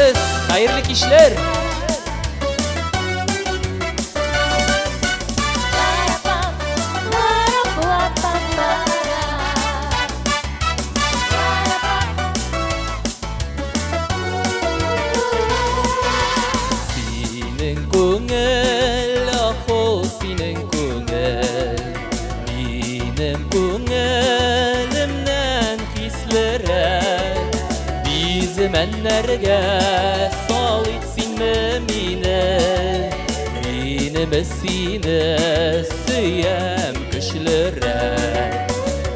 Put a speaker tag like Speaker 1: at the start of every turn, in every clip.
Speaker 1: Görüşürüz. Hayırlı kişiler. Senin көңіл, ахо, senin көңіл, benim көңілімнен хислерек. Bizim enlerge sal itsinme mine, benim sine süyem kışlerek.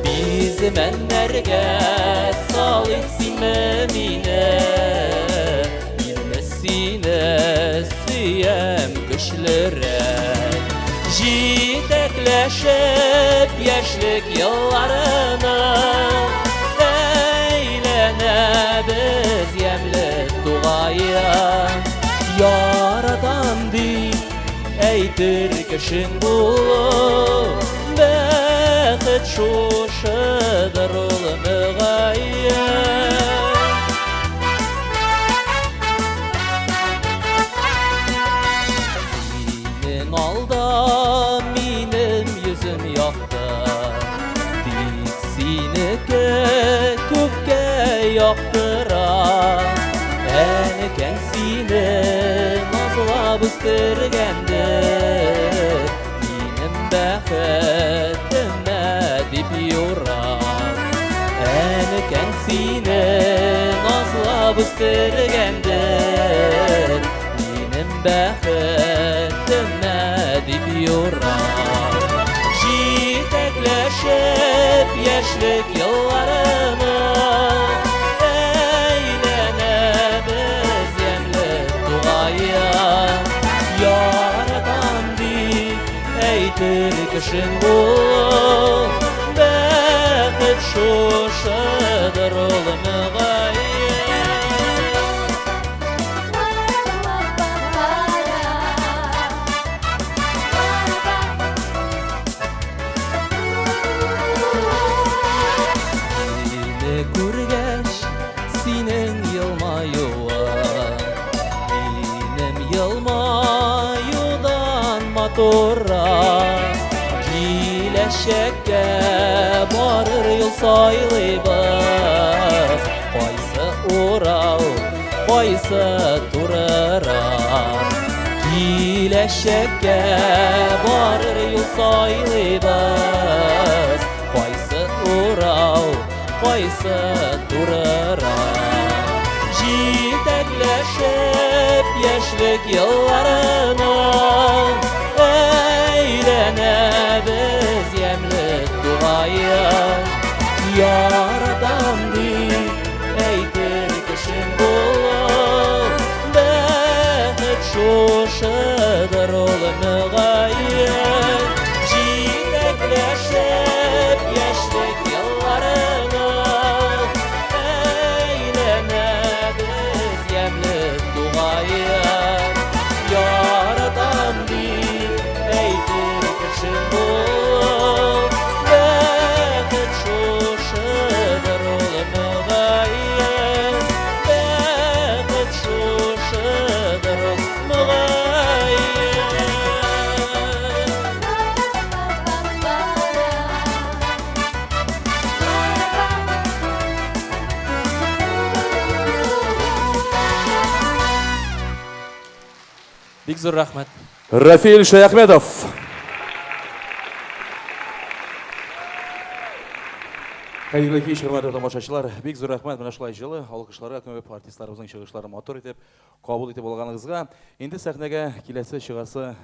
Speaker 1: Bizim enlerge sal itsinme mine, sine süyem kışlarek. Jitekleşip yaşlık yıllarını eğlenemiz yemli duaya. Yaradan değil eytir kışın bulu, bəxit şuşudur ol müğayyen. Alda benim yüzüm yoktu, diksinike köpke yoktıra. Eniken seni nazlap üstürgende, benim bəxitime dip yorar. Eniken seni nazlap üstürgende, benim bəxitime dip yorar. Jitekleşip yaşlık yıllarını eğlenemiz yemli duaya. Yaradan değil eytir kışın bul, bəxit şuşudur ol müğayyen. Kurgeç senin yılmayuva, benim yılmayudan motora. Kileşekke barır yıl sayılıyız, qaysı uğrav, qaysı turara. Kileşekke barır yıl sayılıyız, qaysı uğrav, qaysı turara. Jitekleşip yaşlık yıllarını eğlenemiz yemli duaya. Yaradan değil eytir kışın bulu, bəxit şuşudur ol müğayyen. Jitekleşip yaşlık yıllarını eğlenemiz yemli duaya. Yaradan değil eytir kışın bul, bəxit şuşudur ol müğayyen. Bəxit şuşudur ol müğayyen. Бик зур рахмат.
Speaker 2: Рафиль Шаяхметов. Қайырлы кеш, құрметті тамашашылар. Бик зур рахмат мына шулай жылы алқышларға көміп артистларыбыздың шығышларын мотор етіп, қабыл етіп болғаныңызға. Енді сахнеге келесі шығасы